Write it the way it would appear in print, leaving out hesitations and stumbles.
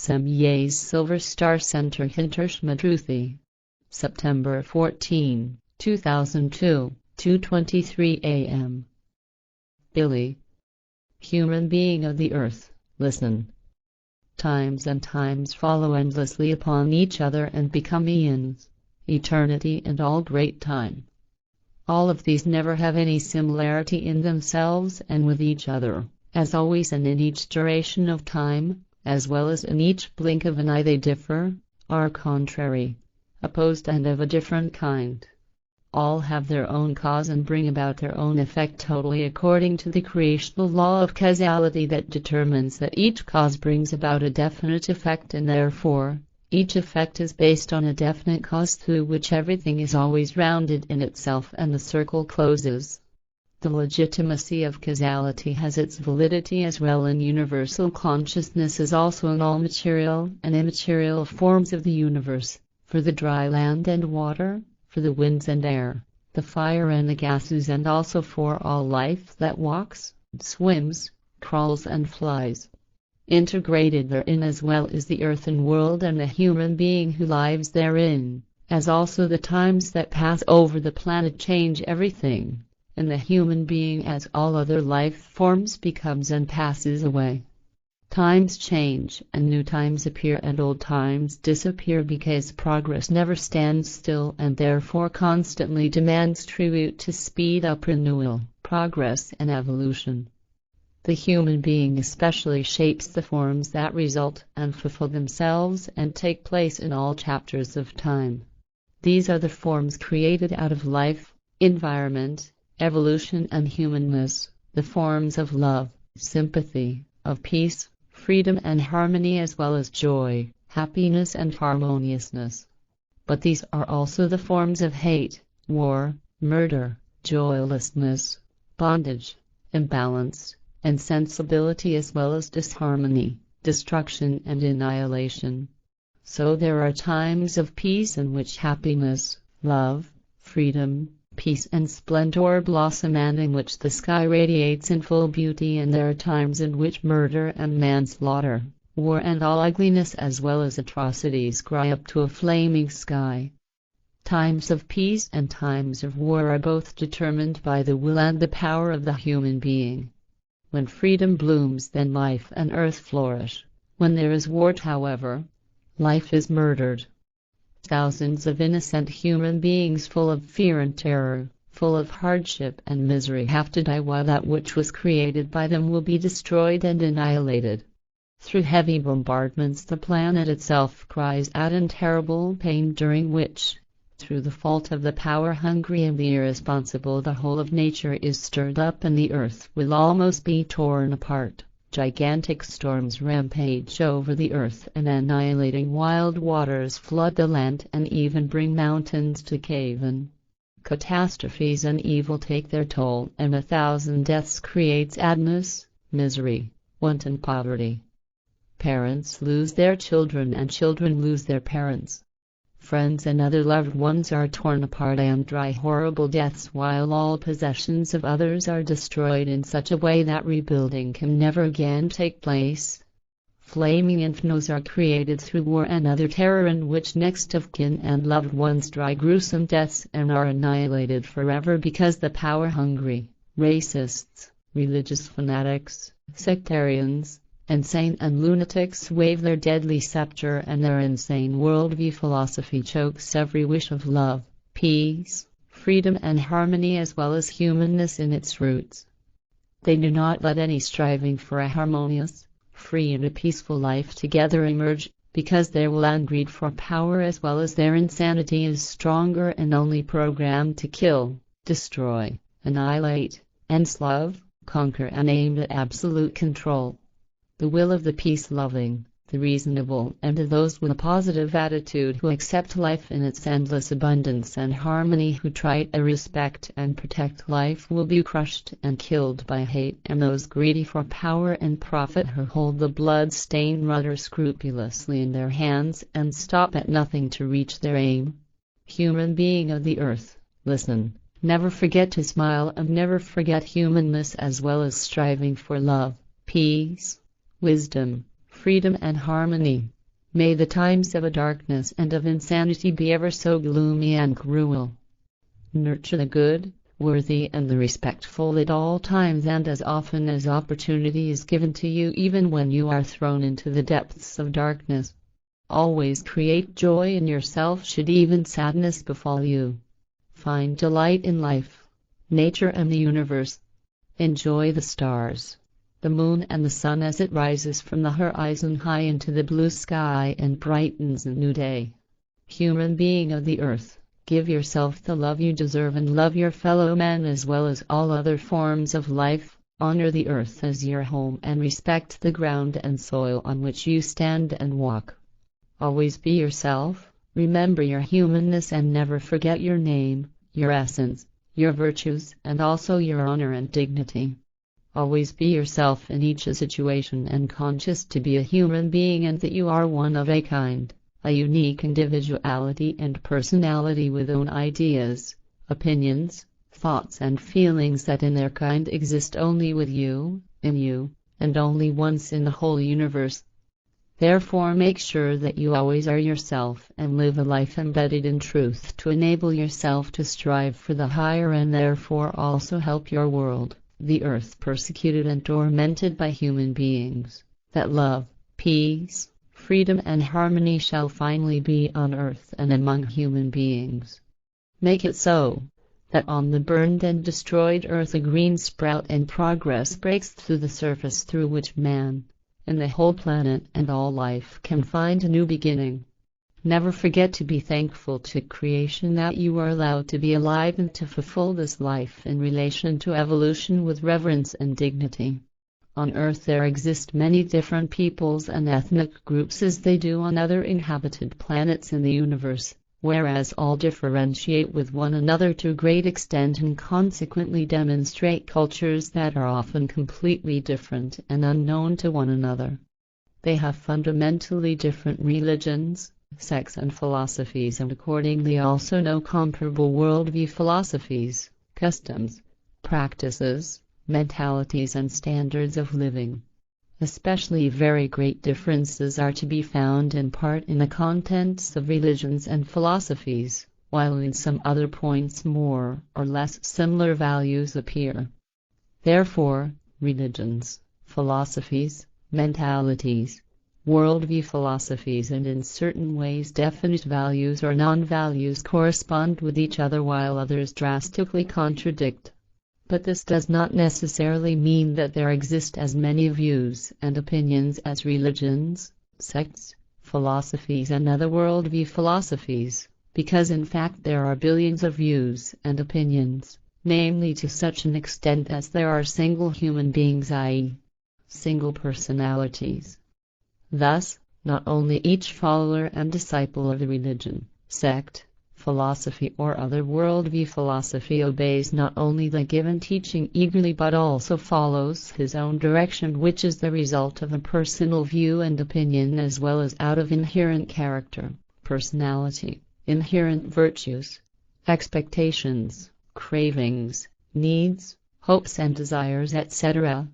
Meier's Silver Star Center Hinterschmadruthi. September 14, 2002, 2:23 a.m. Billy. Human being of the earth, listen. Times and times follow endlessly upon each other and become eons, eternity and all great time. All of these never have any similarity in themselves and with each other, as always and in each duration of time, as well as in each blink of an eye they differ, are contrary, opposed and of a different kind. All have their own cause and bring about their own effect totally according to the creational law of causality that determines that each cause brings about a definite effect and therefore, each effect is based on a definite cause through which everything is always rounded in itself and the circle closes. The legitimacy of causality has its validity as well in universal consciousness as also in all material and immaterial forms of the universe, for the dry land and water, for the winds and air, the fire and the gases and also for all life that walks, swims, crawls and flies. Integrated therein as well is the earthen world and the human being who lives therein, as also the times that pass over the planet change everything, and the human being as all other life forms becomes and passes away. Times change and new times appear and old times disappear because progress never stands still and therefore constantly demands tribute to speed up renewal, progress and evolution. The human being especially shapes the forms that result and fulfill themselves and take place in all chapters of time. These are the forms created out of life, environment, evolution and humanness, the forms of love, sympathy, of peace, freedom and harmony as well as joy, happiness and harmoniousness. But these are also the forms of hate, war, murder, joylessness, bondage, imbalance, and sensibility as well as disharmony, destruction and annihilation. So there are times of peace in which happiness, love, freedom, peace and splendor blossom and in which the sky radiates in full beauty and there are times in which murder and manslaughter, war and all ugliness as well as atrocities cry up to a flaming sky. Times of peace and times of war are both determined by the will and the power of the human being. When freedom blooms then life and earth flourish. When there is war, however, life is murdered. Thousands of innocent human beings full of fear and terror, full of hardship and misery have to die while that which was created by them will be destroyed and annihilated. Through heavy bombardments the planet itself cries out in terrible pain during which, through the fault of the power-hungry and the irresponsible the whole of nature is stirred up and the earth will almost be torn apart. Gigantic storms rampage over the earth and annihilating wild waters flood the land and even bring mountains to cave in. Catastrophes and evil take their toll and 1,000 deaths create sadness, misery, want and poverty. Parents lose their children and children lose their parents. Friends and other loved ones are torn apart and die horrible deaths while all possessions of others are destroyed in such a way that rebuilding can never again take place. Flaming infernos are created through war and other terror in which next of kin and loved ones die gruesome deaths and are annihilated forever because the power-hungry, racists, religious fanatics, sectarians, insane and lunatics wave their deadly scepter and their insane worldview philosophy chokes every wish of love, peace, freedom and harmony as well as humanness in its roots. They do not let any striving for a harmonious, free and a peaceful life together emerge, because their will and greed for power as well as their insanity is stronger and only programmed to kill, destroy, annihilate, enslave, conquer and aimed at absolute control. The will of the peace-loving, the reasonable and of those with a positive attitude who accept life in its endless abundance and harmony who try to respect and protect life will be crushed and killed by hate and those greedy for power and profit who hold the blood-stained rudder scrupulously in their hands and stop at nothing to reach their aim. Human being of the earth, listen, never forget to smile and never forget humanness as well as striving for love, peace, wisdom, freedom and harmony. May the times of darkness and of insanity be ever so gloomy and cruel. Nurture the good, worthy and the respectful at all times and as often as opportunity is given to you, even when you are thrown into the depths of darkness. Always create joy in yourself should even sadness befall you. Find delight in life, nature and the universe. Enjoy the stars, the moon and the sun as it rises from the horizon high into the blue sky and brightens a new day. Human being of the earth, give yourself the love you deserve and love your fellow man as well as all other forms of life. Honor the earth as your home and respect the ground and soil on which you stand and walk. Always be yourself, remember your humanness and never forget your name, your essence, your virtues and also your honor and dignity. Always be yourself in each situation and conscious to be a human being and that you are one of a kind. A unique individuality and personality with own ideas, opinions, thoughts and feelings that in their kind exist only with you, in you, and only once in the whole universe. Therefore make sure that you always are yourself and live a life embedded in truth to enable yourself to strive for the higher and therefore also help your world, the earth persecuted and tormented by human beings, that love, peace, freedom and harmony shall finally be on earth and among human beings. Make it so, that on the burned and destroyed earth a green sprout and progress breaks through the surface through which man, and the whole planet and all life can find a new beginning. Never forget to be thankful to creation that you are allowed to be alive and to fulfill this life in relation to evolution with reverence and dignity. On Earth there exist many different peoples and ethnic groups as they do on other inhabited planets in the universe, whereas all differentiate with one another to a great extent and consequently demonstrate cultures that are often completely different and unknown to one another. They have fundamentally different religions, sects and philosophies and accordingly also no comparable worldview philosophies, customs, practices, mentalities and standards of living. Especially very great differences are to be found in part in the contents of religions and philosophies, while in some other points more or less similar values appear. Therefore, religions, philosophies, mentalities, worldview philosophies and in certain ways definite values or non-values correspond with each other while others drastically contradict. But this does not necessarily mean that there exist as many views and opinions as religions, sects, philosophies and other worldview philosophies, because in fact there are billions of views and opinions, namely to such an extent as there are single human beings, i.e., single personalities. Thus, not only each follower and disciple of the religion, sect, philosophy or other worldview philosophy obeys not only the given teaching eagerly but also follows his own direction, which is the result of a personal view and opinion as well as out of inherent character, personality, inherent virtues, expectations, cravings, needs, hopes and desires, etc.